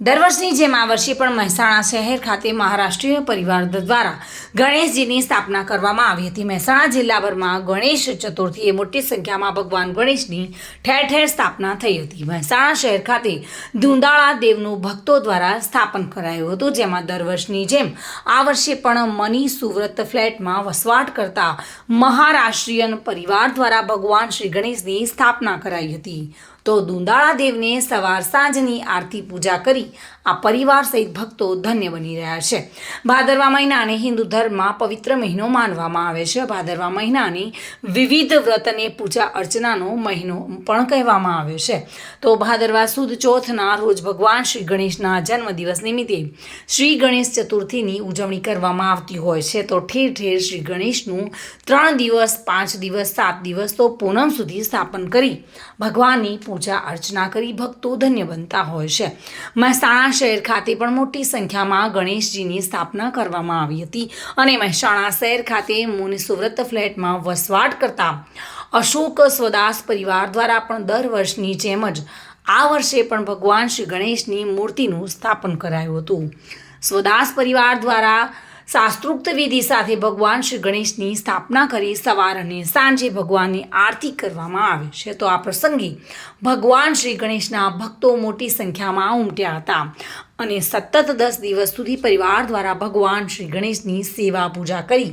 દર વર્ષની જેમ આ વર્ષે પણ મહેસાણા શહેર ખાતે મહારાષ્ટ્રીય પરિવાર દ્વારા ગણેશજીની સ્થાપના કરવામાં આવી હતી। મહેસાણા જિલ્લાભરમાં ગણેશ ચતુર્થીએ મોટી સંખ્યામાં ભગવાન ગણેશની ઠેર ઠેર સ્થાપના થઈ હતી। મહેસાણા શહેર ખાતે ધુંધાળા દેવનું ભક્તો દ્વારા સ્થાપન કરાયું હતું, જેમાં દર વર્ષની જેમ આ વર્ષે પણ મની સુવ્રત ફ્લેટમાં વસવાટ કરતા મહારાષ્ટ્રીયન પરિવાર દ્વારા ભગવાન શ્રી ગણેશની સ્થાપના કરાઈ હતી। તો દુંદાળા દેવને સવાર સાંજની આરતી પૂજા કરી આ પરિવાર સહિત ભક્તો ધન્ય બની રહ્યા છે। ભાદરવા મહિનાને હિન્દુ ધર્મમાં પવિત્ર મહિનો માનવામાં આવે છે। ભાદરવા મહિનાની વિવિધ વ્રત અને પૂજા અર્ચનાનો મહિનો પણ કહેવામાં આવે છે। તો ભાદરવા સુદ ચોથના રોજ ભગવાન શ્રી ગણેશના જન્મદિવસ નિમિત્તે શ્રી ગણેશ ચતુર્થીની ઉજવણી કરવામાં આવતી હોય છે। તો ઠેર ઠેર શ્રી ગણેશનું 3 દિવસ 5 દિવસ 7 દિવસ તો પૂનમ સુધી સ્થાપન કરી ભગવાનની પૂજા અર્ચના કરી ભક્તો ધન્ય બનતા હોય છે। મહેસાણા શહેર ખાતે પણ મોટી સંખ્યામાં ગણેશજીની સ્થાપના કરવામાં આવી હતી અને મહેસાણા શહેર ખાતે મુનિ સુવ્રત ફ્લેટમાં વસવાટ કરતા અશોક સ્વદાસ પરિવાર દ્વારા પણ દર વર્ષની જેમ જ આ વર્ષે પણ ભગવાન શ્રી ગણેશની મૂર્તિનું સ્થાપન કરાયું હતું। સ્વદાસ પરિવાર દ્વારા શાસ્ત્રોક્ત વિધિ સાથે ભગવાન શ્રી ગણેશની સ્થાપના કરી સવાર અને સાંજે ભગવાનની આરતી કરવામાં આવે છે। તો આ પ્રસંગે ભગવાન શ્રી ગણેશના ભક્તો મોટી સંખ્યામાં ઉમટ્યા હતા અને સતત 10 દિવસ સુધી પરિવાર દ્વારા ભગવાન શ્રી ગણેશની સેવા પૂજા કરી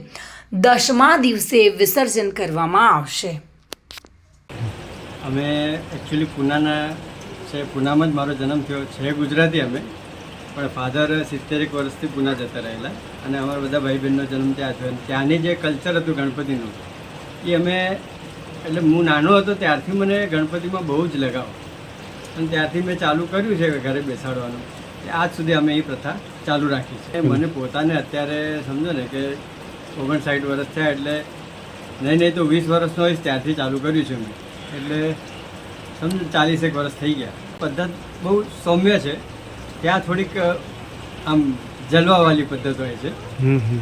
10મા દિવસે વિસર્જન કરવામાં આવશે। અમે એકચ્યુઅલી પૂનાના છે, પૂનામાં જ મારો જન્મ થયો છે। ગુજરાતી અમે, પણ ફાધર 70 વર્ષથી પૂના જતા રહેલા અને અમારા બધા ભાઈ બહેનનો જન્મ ત્યાં થયો। ત્યાંની જે કલ્ચર હતું ગણપતિનું એ અમે, એટલે હું નાનો હતો ત્યારથી મને ગણપતિમાં બહુ જ લગાવ અને ત્યારથી મેં ચાલુ કર્યું છે ઘરે બેસાડવાનું। આજ સુધી અમે એ પ્રથા ચાલુ રાખી છે। મને પોતાને અત્યારે સમજો ને કે 59 વર્ષ થયા, એટલે નહીં તો 20 વર્ષનો હોઈશ ત્યારથી ચાલુ કર્યું છે મેં, એટલે સમજો 40 વર્ષ થઈ ગયા। પદ્ધત બહુ સૌમ્ય છે, ત્યાં થોડીક આમ જલવાવાળી પદ્ધત હોય છે,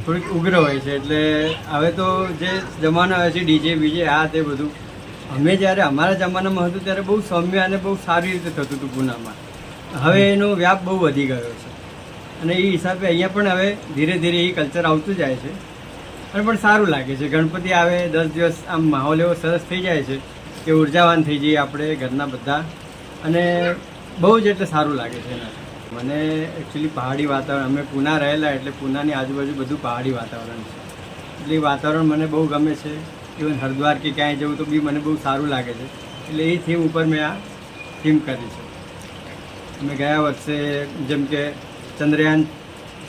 થોડીક ઉગ્ર હોય છે। એટલે હવે તો જે જમાનો હોય છે ડીજે બીજે આ તે બધું, અમે જ્યારે અમારા જમાનામાં હતું ત્યારે બહુ સૌમ્ય અને બહુ સારી રીતે થતું હતું પૂનામાં। હવે એનો વ્યાપ બહુ વધી ગયો છે અને એ હિસાબે અહીંયા પણ હવે ધીરે ધીરે એ કલ્ચર આવતું જાય છે અને પણ સારું લાગે છે। ગણપતિ આવે 10 દિવસ આમ માહોલ એવો સરસ થઈ જાય છે કે ઉર્જાવાન થઈ જઈએ આપણે ઘરના બધા, અને બહુ જ એટલે સારું લાગે છે એનાથી। મને એકચ્યુઅલી પહાડી વાતાવરણ, અમે પૂના રહેલા એટલે પૂનાની આજુબાજુ બધું પહાડી વાતાવરણ છે, એટલે એ વાતાવરણ મને બહુ ગમે છે। ઇવન હરિદ્વાર કે ક્યાંય જવું તો બી મને બહુ સારું લાગે છે, એટલે એ થીમ ઉપર મેં આ થીમ કરી છે। અમે ગયા વર્ષે જેમ કે ચંદ્રયાન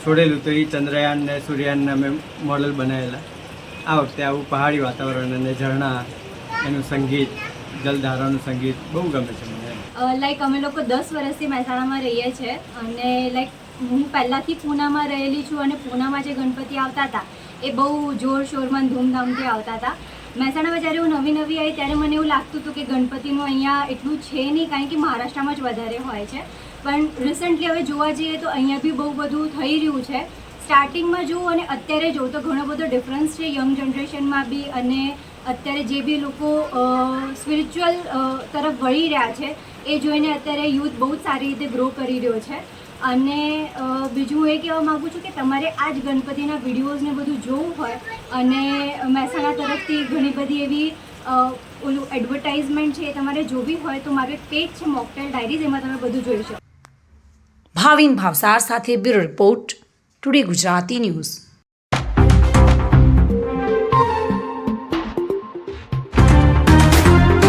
છોડેલું તો એ ચંદ્રયાન ને સૂર્યયાનને અમે મોડલ બનાવેલા। આ વખતે આવું પહાડી વાતાવરણ અને ઝરણા, એનું સંગીત, જલધારાનું સંગીત બહુ ગમે છે મને। લાઈક અમે લોકો 10 વર્ષથી મહેસાણામાં રહીએ છીએ અને લાઈક હું પહેલાંથી પૂનામાં રહેલી છું અને પૂનામાં જે ગણપતિ આવતા હતા એ બહુ જોરશોરમાં ધૂમધામથી આવતા હતા। મહેસાણામાં જ્યારે હું નવી આવી ત્યારે મને એવું લાગતું હતું કે ગણપતિનું અહીંયા એટલું છે નહીં, કારણ કે મહારાષ્ટ્રમાં જ વધારે હોય છે, પણ રિસન્ટલી હવે જોવા જઈએ તો અહીંયા બી બહુ બધું થઈ રહ્યું છે। સ્ટાર્ટિંગમાં જોઉં અને અત્યારે જોઉં તો ઘણો બધો ડિફરન્સ છે યંગ જનરેશનમાં બી, અને અત્યારે જે બી લોકો સ્પિરિચ્યુઅલ તરફ વળી રહ્યા છે એ જોઈને અત્યારે યુથ બહુ જ સારી રીતે ગ્રો કરી રહ્યો છે। અને બીજું એ કહેવા માગું છું કે તમારે આ જ ગણપતિના વિડીયોઝને બધું જોવું હોય અને મહેસાણા તરફથી ઘણી બધી એવી ઓલું એડવર્ટાઇઝમેન્ટ છે એ તમારે જોવી હોય તો મારું એક પેજ છે મોકટેલ ડાયરીઝ, એમાં તમે બધું જોઈ શકો। ભાવિન ભાવસાર સાથે bureau report, today Gujarati news.